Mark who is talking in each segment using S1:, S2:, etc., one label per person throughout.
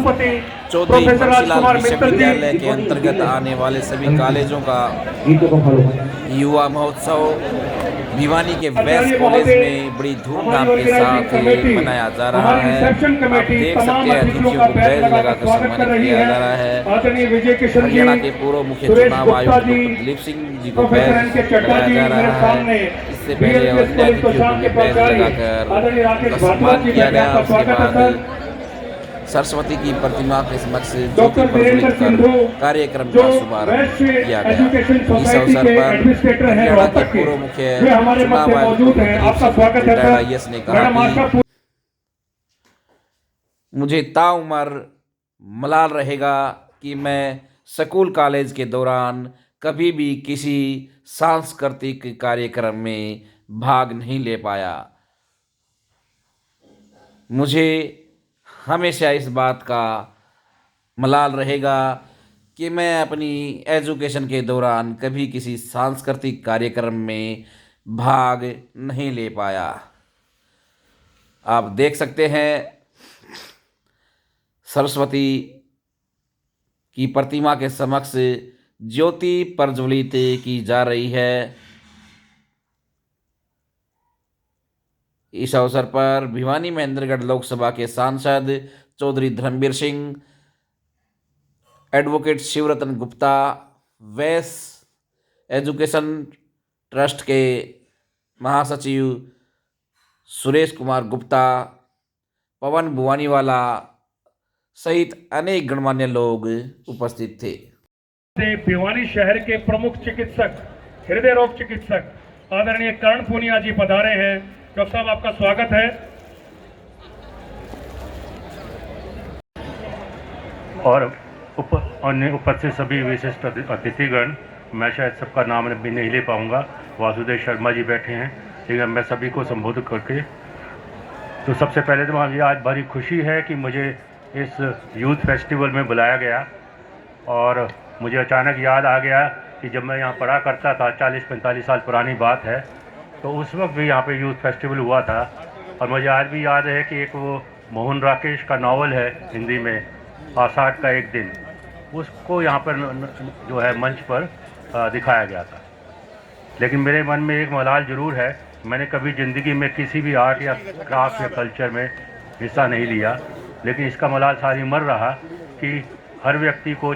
S1: कुलपति
S2: चौधरी
S1: प्रोफेसर
S2: बंसीलाल
S1: राजकुमार मित्तल
S2: विश्वविद्यालय
S1: जी
S2: के अंतर्गत आने वाले सभी कॉलेजों का युवा महोत्सव भिवानी के वेस्ट
S1: आचार्य
S2: कॉलेज
S1: महोदय,
S2: में बड़ी
S1: हमारी
S2: धूमधाम के
S1: ऑर्गेनाइजिंग
S2: साथ
S1: कमेटी,
S2: मनाया जा रहा
S1: हमारी
S2: है।
S1: रिसेप्शन
S2: आप
S1: कमेटी
S2: देख
S1: तमाम
S2: सकते हैं
S1: अतिथियों
S2: अतिथियों
S1: का
S2: को
S1: बैच
S2: बैज
S1: लगाकर
S2: लगाकर
S1: स्वागत कर
S2: सम्मानित
S1: रही
S2: किया
S1: है।
S2: जा रहा है।
S1: आदरणीय विजय किशन जी,
S2: हरियाणा के पूर्व मुख्य
S1: सुरेश
S2: चुनाव
S1: गुप्ता
S2: आयुक्त
S1: जी,
S2: डॉक्टर दिलीप सिंह जी को
S1: प्रोफेसर
S2: बैज
S1: एन के चड्डा
S2: लगाया
S1: जी
S2: जा
S1: मेरे
S2: रहा है।
S1: सामने,
S2: इससे पहले
S1: बीएलपीएस
S2: अन्य
S1: कॉलेज
S2: अतिथियों को
S1: तोशाम
S2: भी
S1: के
S2: बैज
S1: प्राचार्य
S2: लगाकर
S1: आदरणीय
S2: उनका
S1: राकेश भारद्वाज
S2: सम्मान
S1: जी,
S2: किया
S1: बैठे
S2: गया।
S1: आपका
S2: उसके
S1: स्वागत है
S2: बाद
S1: सर।
S2: सरस्वती की प्रतिमा के समक्ष ज्योति
S1: डॉक्टर वीरेंद्र
S2: प्रज्वलित कर
S1: सिंधु,
S2: कार्यक्रम
S1: जो
S2: का शुभारंभ
S1: वैश्य
S2: किया गया।
S1: एजुकेशन
S2: इस
S1: सोसाइटी
S2: अवसर
S1: के
S2: पर
S1: एडमिनिस्ट्रेटर हैं
S2: हरियाणा के
S1: रोहतक के,
S2: पूर्व मुख्य
S1: वे हमारे मध्य
S2: चुनाव आयुक्त
S1: मौजूद
S2: डॉक्टर
S1: हैं।
S2: दिलीप
S1: आपका
S2: सिंह
S1: स्वागत है
S2: रिटायर्ड
S1: सर।
S2: आईएएस ने कहा
S1: मैडम आपका
S2: कि मुझे ताउम्र मलाल रहेगा कि मैं स्कूल कॉलेज के दौरान कभी भी किसी सांस्कृतिक कार्यक्रम में भाग नहीं ले पाया। मुझे हमेशा इस बात का मलाल रहेगा कि मैं अपनी एजुकेशन के दौरान कभी किसी सांस्कृतिक कार्यक्रम में भाग नहीं ले पाया। आप देख सकते हैं सरस्वती की प्रतिमा के समक्ष ज्योति प्रज्वलित की जा रही है। इस अवसर पर भिवानी महेंद्रगढ़ लोकसभा के सांसद चौधरी धर्मवीर सिंह, एडवोकेट शिवरतन गुप्ता, वैस एजुकेशन ट्रस्ट के महासचिव सुरेश कुमार गुप्ता, पवन भुवानीवाला सहित अनेक गणमान्य लोग उपस्थित थे।
S1: भिवानी शहर के प्रमुख चिकित्सक, हृदय रोग चिकित्सक आदरणीय कर्ण पूनिया जी पधारे हैं। डॉक्टर साहब आपका स्वागत है।
S3: और अन्य उपस्थित सभी विशिष्ट अतिथिगण, मैं शायद सबका नाम भी नहीं ले पाऊंगा। वासुदेव शर्मा जी बैठे हैं, लेकिन मैं सभी को संबोधित करके, तो सबसे पहले तो मुझे आज बड़ी खुशी है कि मुझे इस यूथ फेस्टिवल में बुलाया गया। और मुझे अचानक याद आ गया कि जब मैं यहाँ पढ़ा करता था, 40-45 साल पुरानी बात है, तो उस वक्त भी यहाँ पे यूथ फेस्टिवल हुआ था। और मुझे आज भी याद है कि एक वो मोहन राकेश का नावल है हिंदी में, आषाढ़ का एक दिन, उसको यहाँ पर जो है मंच पर दिखाया गया था। लेकिन मेरे मन में एक मलाल ज़रूर है, मैंने कभी ज़िंदगी में किसी भी आर्ट या क्राफ्ट या कल्चर में हिस्सा नहीं लिया। लेकिन इसका मलाल सारी उम्र रहा कि हर व्यक्ति को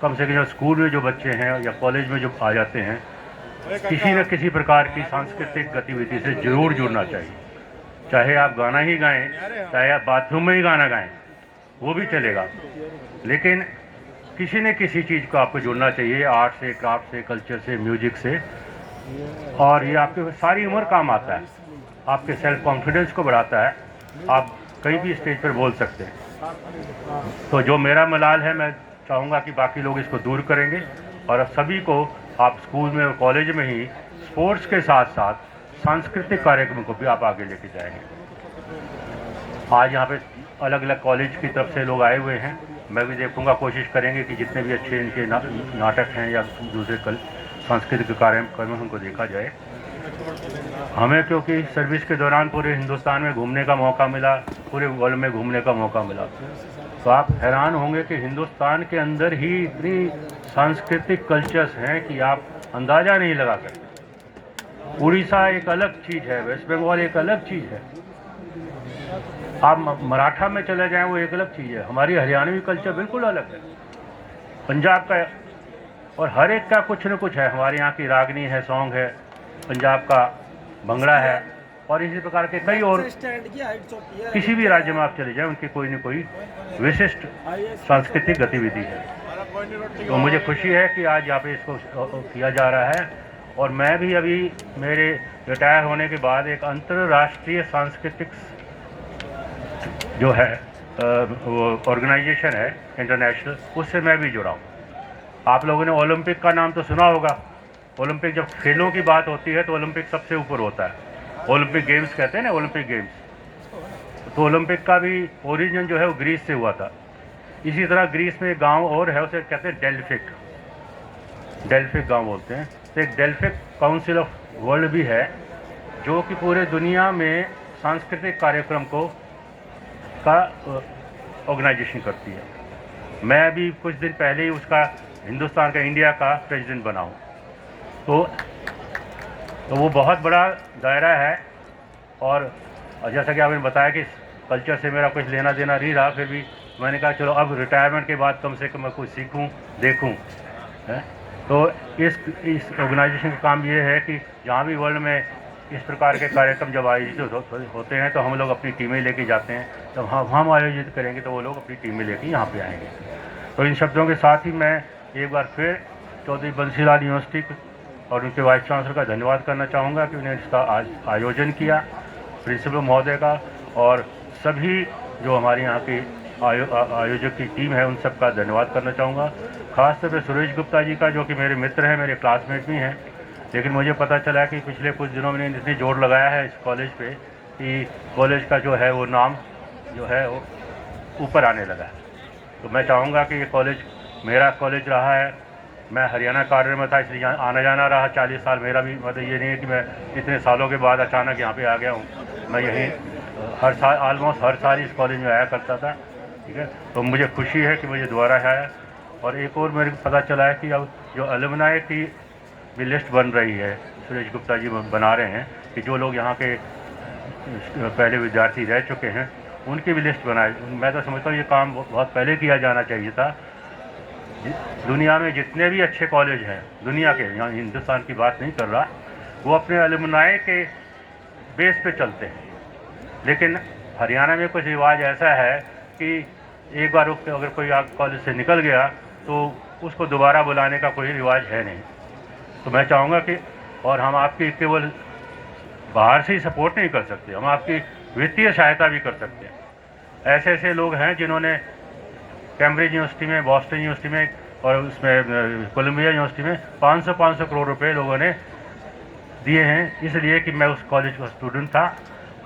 S3: कम से कम स्कूल में जो बच्चे हैं या कॉलेज में जो आ जाते हैं, किसी न किसी प्रकार की सांस्कृतिक गतिविधि से ज़रूर जुड़ना चाहिए। चाहे आप गाना ही गाएं, चाहे आप बाथरूम में ही गाना गाएं, वो भी चलेगा, लेकिन किसी न किसी चीज़ को आपको जुड़ना चाहिए, आर्ट से, क्राफ्ट से, कल्चर से, म्यूजिक से। और ये आपके सारी उम्र काम आता है, आपके सेल्फ कॉन्फिडेंस को बढ़ाता है, आप कहीं भी स्टेज पर बोल सकते हैं। तो जो मेरा मलाल है, मैं चाहूँगा कि बाकी लोग इसको दूर करेंगे और सभी को आप स्कूल में और कॉलेज में ही स्पोर्ट्स के साथ साथ सांस्कृतिक कार्यक्रम को भी आप आगे लेके जाएंगे। आज यहाँ पे अलग अलग कॉलेज की तरफ से लोग आए हुए हैं, मैं भी देखूंगा, कोशिश करेंगे कि जितने भी अच्छे इनके नाटक हैं या दूसरे सांस्कृतिक कार्यक्रम उनको देखा जाए। हमें क्योंकि सर्विस के दौरान पूरे हिंदुस्तान में घूमने का मौका मिला, पूरे वर्ल्ड में घूमने का मौका मिला, तो आप हैरान होंगे कि हिंदुस्तान के अंदर ही इतनी सांस्कृतिक कल्चर्स हैं कि आप अंदाज़ा नहीं लगा सकते। उड़ीसा एक अलग चीज़ है, वेस्ट बंगाल एक अलग चीज़ है, आप मराठा में चले जाएं वो एक अलग चीज़ है, हमारी हरियाणवी कल्चर बिल्कुल अलग है, पंजाब का, और हर एक का कुछ न कुछ है। हमारे यहाँ की रागनी है, सॉन्ग है, पंजाब का भंगड़ा है, और इसी प्रकार के कई और किसी भी राज्य में आप चले जाएं उनकी कोई न कोई विशिष्ट सांस्कृतिक गतिविधि है। तो मुझे खुशी है कि आज यहाँ पे इसको किया जा रहा है। और मैं भी अभी मेरे रिटायर होने के बाद एक अंतर्राष्ट्रीय सांस्कृतिक जो है वो ऑर्गेनाइजेशन है इंटरनेशनल, उससे मैं भी जुड़ा हूँ। आप लोगों ने ओलंपिक का नाम तो सुना होगा। ओलंपिक, जब खेलों की बात होती है तो ओलंपिक सबसे ऊपर होता है, ओलंपिक गेम्स कहते हैं ना, ओलंपिक गेम्स। तो ओलंपिक का भी ओरिजिन जो है वो ग्रीस से हुआ था। इसी तरह ग्रीस में एक गांव और है, उसे कहते हैं डेल्फिक, डेल्फिक गांव बोलते हैं। तो एक डेल्फिक काउंसिल ऑफ वर्ल्ड भी है जो कि पूरे दुनिया में सांस्कृतिक कार्यक्रम को का ऑर्गेनाइजेशन करती है। मैं अभी कुछ दिन पहले ही उसका हिंदुस्तान का, इंडिया का प्रेसिडेंट बना हूँ। तो वो बहुत बड़ा दायरा है। और जैसा कि आपने बताया कि कल्चर से मेरा कुछ लेना देना नहीं रहा, फिर भी मैंने कहा चलो अब रिटायरमेंट के बाद कम से कम मैं कुछ सीखूं, देखूं। तो इस ऑर्गेनाइजेशन का काम ये है कि जहाँ भी वर्ल्ड में इस प्रकार के कार्यक्रम जब आयोजित होते हैं तो हम लोग अपनी टीमें लेके जाते हैं। जब हम आयोजित करेंगे तो वो लोग अपनी टीमें लेके यहाँ पे आएंगे। तो इन शब्दों के साथ ही मैं एक बार फिर चौधरी बंसीलाल यूनिवर्सिटी और उनके वाइस चांसलर का धन्यवाद करना चाहूँगा कि उन्हें इसका आज आयोजन किया, प्रिंसिपल महोदय का, और सभी जो हमारे यहाँ की आयोजक की टीम है उन सब का धन्यवाद करना चाहूँगा। खासतौर पर सुरेश गुप्ता जी का, जो कि मेरे मित्र हैं, मेरे क्लासमेट भी हैं, लेकिन मुझे पता चला कि पिछले कुछ दिनों में इतनी जोर लगाया है इस कॉलेज पे कि कॉलेज का जो है वो नाम जो है वो ऊपर आने लगा है। तो मैं चाहूँगा कि ये कॉलेज मेरा कॉलेज रहा है, मैं हरियाणा कार्य में था इसलिए आना जाना रहा 40 साल मेरा भी, मतलब ये नहीं है कि मैं इतने सालों के बाद अचानक यहाँ पे आ गया हूँ। मैं यहीं हर साल, ऑलमोस्ट हर साल इस कॉलेज में आया करता था। ठीक है, तो मुझे खुशी है कि मुझे दोबारा आया। और एक और मेरे को पता चला है कि अब जो अलुमनाई की भी लिस्ट बन रही है, सुरेश गुप्ता जी बना रहे हैं कि जो लोग यहाँ के पहले विद्यार्थी रह चुके हैं उनकी भी लिस्ट बनाए। मैं तो समझता हूँ ये काम बहुत पहले किया जाना चाहिए था। दुनिया में जितने भी अच्छे कॉलेज हैं, दुनिया के, यहाँ हिंदुस्तान की बात नहीं कर रहा, वो अपने अलुमनाई के बेस पे चलते हैं। लेकिन हरियाणा में कुछ रिवाज ऐसा है कि एक बार अगर कोई कॉलेज से निकल गया तो उसको दोबारा बुलाने का कोई रिवाज है नहीं। तो मैं चाहूँगा कि, और हम आपकी केवल बाहर से ही सपोर्ट नहीं कर सकते, हम आपकी वित्तीय सहायता भी कर सकते हैं। ऐसे ऐसे लोग हैं जिन्होंने कैम्ब्रिज यूनिवर्सिटी में, बॉस्टन यूनिवर्सिटी में और उसमें कोलंबिया यूनिवर्सिटी में 500 करोड़ रुपए लोगों ने दिए हैं, इसलिए कि मैं उस कॉलेज का स्टूडेंट था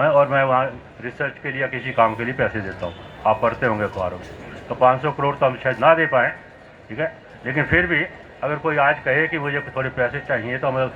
S3: और मैं वहाँ रिसर्च के लिए या किसी काम के लिए पैसे देता हूँ। आप पढ़ते होंगे अखबारों में। तो 500 करोड़ तो हम शायद ना दे पाएँ, ठीक है, लेकिन फिर भी अगर कोई आज कहे कि मुझे थोड़े पैसे चाहिए तो हम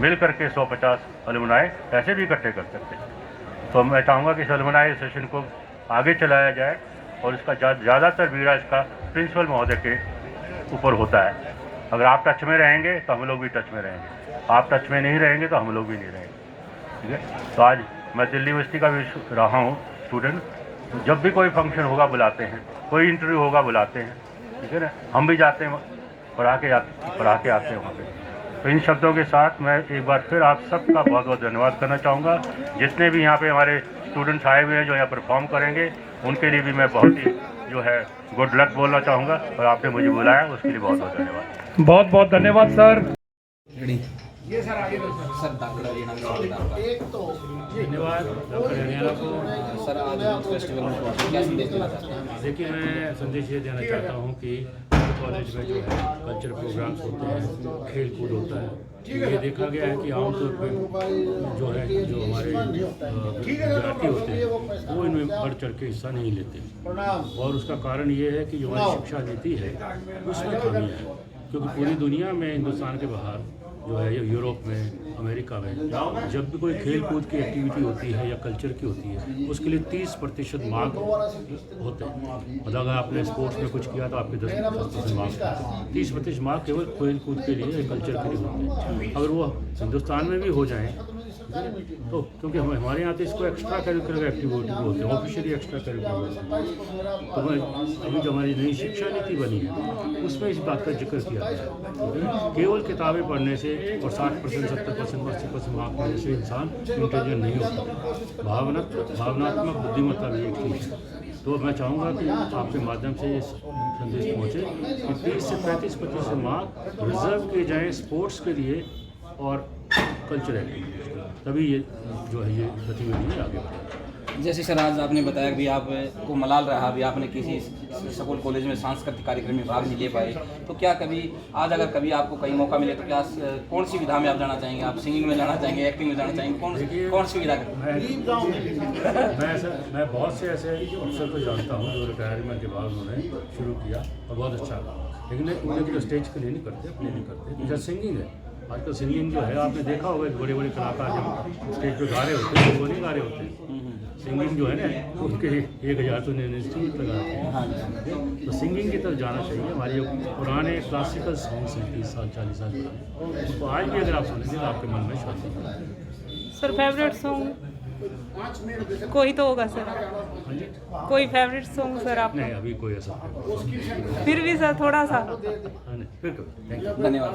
S3: मिल करके 150 अलुमनाई पैसे भी इकट्ठे कर सकते हैं। तो मैं चाहूँगा कि इस अलुमनाई सेशन को आगे चलाया जाए और इसका ज़्यादातर बीड़ा इसका प्रिंसिपल महोदय के ऊपर होता है। अगर आप टच में रहेंगे तो हम लोग भी टच में रहेंगे, आप टच में नहीं रहेंगे तो हम लोग भी नहीं रहेंगे। ठीक है, तो आज मैं दिल्ली यूनिवर्सिटी का भी रहा हूँ स्टूडेंट। जब भी कोई फंक्शन होगा बुलाते हैं, कोई इंटरव्यू होगा बुलाते हैं, ठीक है ना, हम भी जाते हैं, पढ़ा के आते हैं वहाँ पे। तो इन शब्दों के साथ मैं एक बार फिर आप सबका बहुत बहुत धन्यवाद करना चाहूँगा। जितने भी यहाँ पे हमारे स्टूडेंट्स आए हुए हैं जो यहाँ परफॉर्म करेंगे, उनके लिए भी मैं बहुत ही जो है गुड लक बोलना चाहूँगा, और आपने मुझे बुलाया उसके लिए बहुत बहुत धन्यवाद।
S1: बहुत बहुत धन्यवाद सर।
S2: सर डॉक्टर हरियाणा में
S4: धन्यवाद डॉक्टर हरियाणा को।
S2: सर आज फेस्टिवल में क्या संदेश देना चाहते हैं?
S4: देखिए, मैं संदेश ये देना चाहता हूँ कि कॉलेज में जो है कल्चरल प्रोग्राम्स होते हैं, खेल कूद होता है। ये देखा गया है कि आमतौर पर जो हमारे विद्यार्थी होते हैं वो इनमें बढ़ चढ़ के हिस्सा नहीं लेते, और उसका कारण ये है कि जो हमारी शिक्षा नीति है उसमें खामी है। क्योंकि पूरी दुनिया में, हिंदुस्तान के बाहर जो है, यूरोप में, अमेरिका में, जब भी कोई खेल कूद की एक्टिविटी होती है या कल्चर की होती है, उसके लिए 30% मार्क होते हैं। मतलब अगर आपने स्पोर्ट्स में कुछ किया तो आपके 10% मार्क्स, 30% मार्क केवल खेल कूद के लिए, कल्चर के लिए होते हैं। अगर वो हिंदुस्तान में भी हो जाएँ तो, क्योंकि हमारे यहाँ तो इसको एक्स्ट्रा करिकुलर एक्टिविटी बोलते हैं, ऑफिशियली एक्स्ट्रा करिकुलर बोलते हैं। तो मैं अभी जो हमारी नई शिक्षा नीति बनी है उसमें इस बात का जिक्र किया गया है। केवल किताबें पढ़ने से और 60%, 70%, 80% मार्क पाने से इंसान इंटेलिजेंट नहीं होता। भावनात्मक बुद्धिमत्ता भी एक चीज़ है। तो मैं चाहूँगा कि आपके माध्यम से ये संदेश पहुँचे कि 30 से 35% मार्क रिजर्व किए जाएँ स्पोर्ट्स के लिए और कल्चर एक्टिविटीज़, तभी ये जो है ये गतिविधि आगे बढ़ेगी।
S2: जैसे सर आज आपने बताया कि आपको मलाल रहा, अभी आपने किसी स्कूल कॉलेज में सांस्कृतिक कार्यक्रम में भाग नहीं ले पाए, तो क्या कभी आज अगर कभी आपको कहीं मौका मिले तो क्या कौन सी विधा में आप जाना चाहेंगे? आप सिंगिंग में जाना चाहेंगे, एक्टिंग में जाना चाहेंगे, कौन सी विधा?
S4: मैं बहुत से ऐसे अफसर को जानता हूँ जो रिटायरमेंट के बाद उन्होंने शुरू किया और बहुत अच्छा लगा, लेकिन उन्हें स्टेज के लिए नहीं करते, अपने नहीं करते। जैसे सिंगिंग है, आजकल सिंगिंग जो है आपने देखा होगा, बड़े बड़े कलाकार जब स्टेज पे गा रहे होते हैं वो नहीं गा रहे होते हैं, सिंगिंग जो है ना उसके 1000 तो इंस्टीट्यूट लगा रखे हैं। तो सिंगिंग की तरफ जाना चाहिए। हमारे जो पुराने क्लासिकल सॉन्ग्स हैं 30 साल 40 साल पुराने, उसको आज भी अगर आप सुनेंगे तो आपके मन में शांति होगी।
S5: सर फेवरेट सॉन्ग कोई तो होगा सर,
S4: हाँ जी,
S5: कोई फेवरेट सॉन्ग सर आप?
S4: नहीं अभी कोई ऐसा
S5: फिर भी सर थोड़ा सा।
S4: हाँ नहीं, फिर कभी। Thank you.
S2: धन्यवाद।